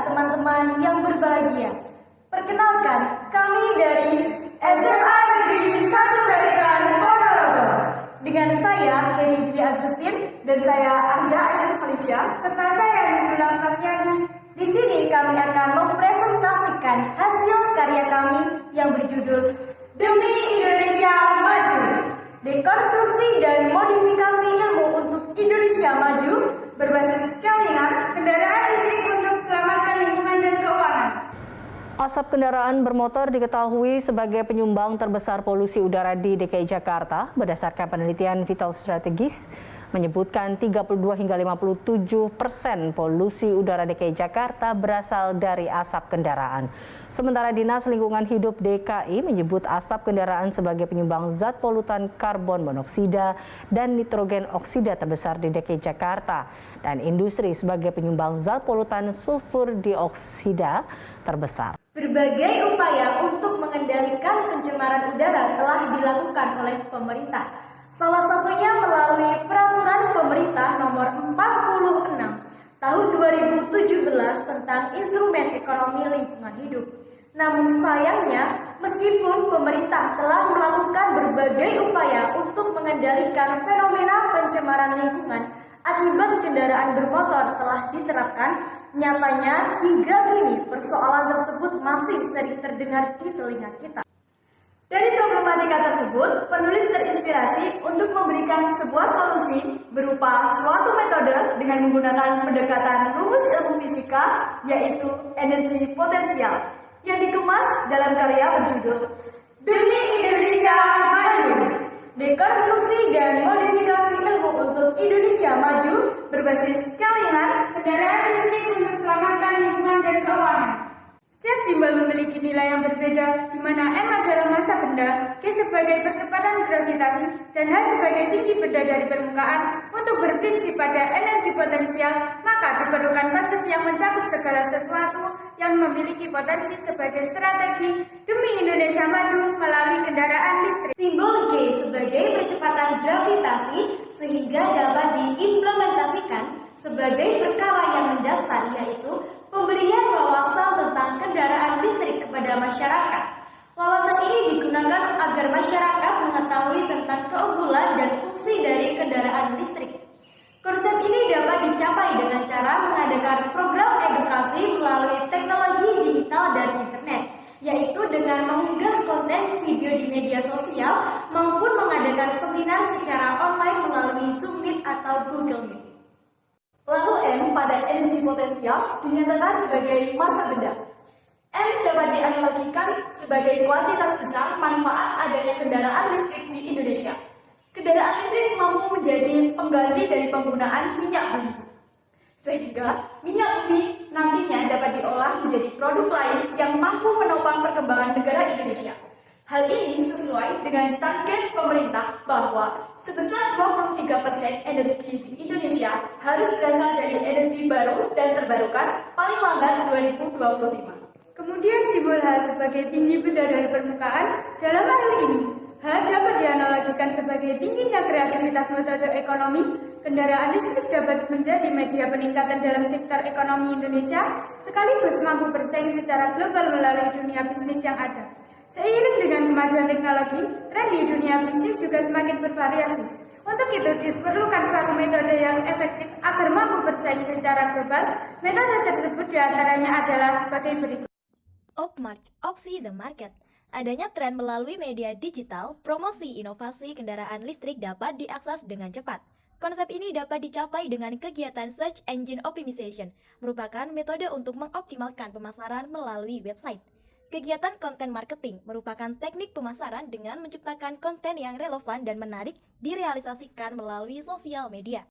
teman-teman yang berbahagia. Perkenalkan, kami dari SMA Negeri 1 Barekan Ponorogo. Dengan saya, Heri Dwi Agustin, dan saya Ahya Ainul Felicia, serta saya Nuzula Fafiani. Di sini kami akan mempresentasikan hasil karya kami yang berjudul Demi Indonesia Maju. Dekonstruksi dan modifikasi ilmu untuk Indonesia Maju berbasis Kellingan, kendaraan listrik untuk selamatkan lingkungan dan keuangan. Asap kendaraan bermotor diketahui sebagai penyumbang terbesar polusi udara di DKI Jakarta. Berdasarkan penelitian Vital Strategis, menyebutkan 32 hingga 57% polusi udara DKI Jakarta berasal dari asap kendaraan. Sementara Dinas Lingkungan Hidup DKI menyebut asap kendaraan sebagai penyumbang zat polutan karbon monoksida dan nitrogen oksida terbesar di DKI Jakarta, dan industri sebagai penyumbang zat polutan sulfur dioksida terbesar. Berbagai upaya untuk mengendalikan pencemaran udara telah dilakukan oleh pemerintah. Salah satunya melalui Peraturan Pemerintah Nomor 46 Tahun 2017 tentang Instrumen Ekonomi Lingkungan Hidup. Namun sayangnya, meskipun pemerintah telah melakukan berbagai upaya untuk mengendalikan fenomena pencemaran lingkungan akibat kendaraan bermotor telah diterapkan, nyatanya hingga kini persoalan tersebut masih sering terdengar di telinga kita. Dari problematika tersebut, penulis terinspirasi untuk memberikan sebuah solusi berupa suatu metode dengan menggunakan pendekatan rumus ilmu fisika, yaitu energi potensial, yang dikemas dalam karya berjudul Demi Indonesia Maju. Dekonstruksi dan modifikasi ilmu untuk Indonesia Maju berbasis Kellingan, kendaraan listrik untuk selamatkan lingkungan dan keuangan. Setiap simbol memiliki nilai yang berbeda, di mana M adalah massa benda, G sebagai percepatan gravitasi, dan H sebagai tinggi benda dari permukaan. Untuk berprinsip pada energi potensial, maka diperlukan konsep yang mencakup segala sesuatu yang memiliki potensi sebagai strategi demi Indonesia maju melalui kendaraan listrik. Simbol G sebagai percepatan gravitasi sehingga dapat diimplementasikan sebagai perkara yang mendasar, yaitu pemberian wawasan tentang kendaraan listrik kepada masyarakat. Wawasan ini digunakan agar masyarakat mengetahui tentang keunggulan dan fungsi dari kendaraan listrik. Konsep ini dapat dicapai dengan cara mengadakan program edukasi melalui teknologi digital dan internet, yaitu dengan mengunggah konten video di media sosial maupun mengadakan seminar secara online melalui Zoom Meet atau Google Meet. Lalu M pada energi potensial dinyatakan sebagai massa benda. M dapat dianalogikan sebagai kuantitas besar manfaat adanya kendaraan listrik di Indonesia. Kendaraan listrik mampu menjadi pengganti dari penggunaan minyak bumi, sehingga minyak bumi nantinya dapat diolah menjadi produk lain yang mampu menopang perkembangan negara Indonesia. Hal ini sesuai dengan target pemerintah bahwa sebesar 23% energi di Indonesia harus berasal dari energi baru dan terbarukan paling lambat 2025. Kemudian simbol H sebagai tinggi benda dari permukaan. Dalam hal ini, H dapat dianalogikan sebagai tingginya kreativitas metode ekonomi. Kendaraan listrik dapat menjadi media peningkatan dalam sektor ekonomi Indonesia, sekaligus mampu bersaing secara global melalui dunia bisnis yang ada. Seiring dengan kemajuan teknologi, tren di dunia bisnis juga semakin bervariasi. Untuk itu diperlukan suatu metode yang efektif agar mampu bersaing secara global. Metode tersebut diantaranya adalah sebagai berikut. Opsi the market. Adanya tren melalui media digital, promosi inovasi kendaraan listrik dapat diakses dengan cepat. Konsep ini dapat dicapai dengan kegiatan Search Engine Optimization, merupakan metode untuk mengoptimalkan pemasaran melalui website. Kegiatan konten marketing merupakan teknik pemasaran dengan menciptakan konten yang relevan dan menarik direalisasikan melalui sosial media.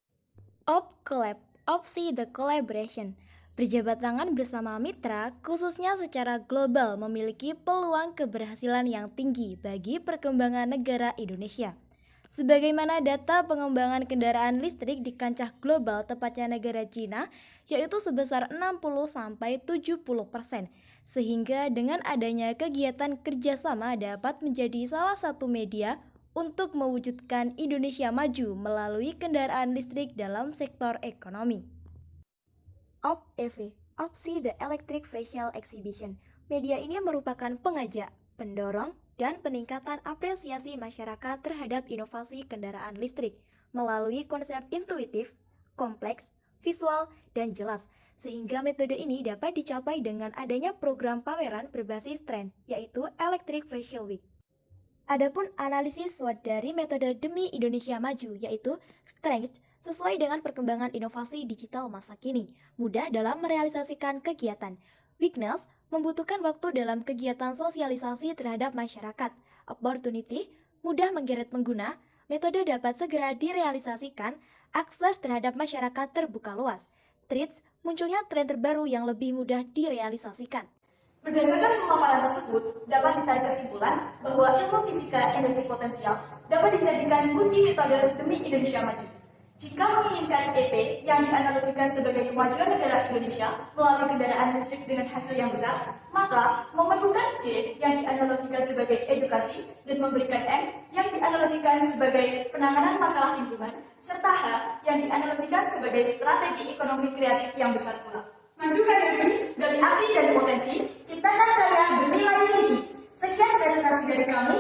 Collab, opsi the collaboration. Berjabat tangan bersama mitra, khususnya secara global, memiliki peluang keberhasilan yang tinggi bagi perkembangan negara Indonesia. Sebagaimana data pengembangan kendaraan listrik di kancah global, tepatnya negara Cina, yaitu sebesar 60-70%, sehingga dengan adanya kegiatan kerjasama dapat menjadi salah satu media untuk mewujudkan Indonesia maju melalui kendaraan listrik dalam sektor ekonomi. EV, Opsi The Electric Facial Exhibition. Media ini merupakan pengajak, pendorong, dan peningkatan apresiasi masyarakat terhadap inovasi kendaraan listrik melalui konsep intuitif, kompleks, visual, dan jelas, sehingga metode ini dapat dicapai dengan adanya program pameran berbasis tren, yaitu Electric Facial Week. Adapun analisis SWOT dari metode Demi Indonesia Maju, yaitu Strength, sesuai dengan perkembangan inovasi digital masa kini, mudah dalam merealisasikan kegiatan. Weakness membutuhkan waktu dalam kegiatan sosialisasi terhadap masyarakat. Opportunity mudah menggeret pengguna, metode dapat segera direalisasikan, akses terhadap masyarakat terbuka luas. Threats munculnya tren terbaru yang lebih mudah direalisasikan. Berdasarkan pemaparan tersebut, dapat ditarik kesimpulan bahwa ilmu fisika energi potensial dapat dijadikan kunci metode Demi Indonesia Maju. Jika menginginkan EP yang dianalogikan sebagai kemajuan negara Indonesia melalui kendaraan listrik dengan hasil yang besar, maka memerlukan D yang dianalogikan sebagai edukasi dan memberikan M yang dianalogikan sebagai penanganan masalah lingkungan, serta H yang dianalogikan sebagai strategi ekonomi kreatif yang besar pula. Majukan negeri, gali aksi dan potensi, Ciptakan karya bernilai tinggi. Sekian presentasi dari kami.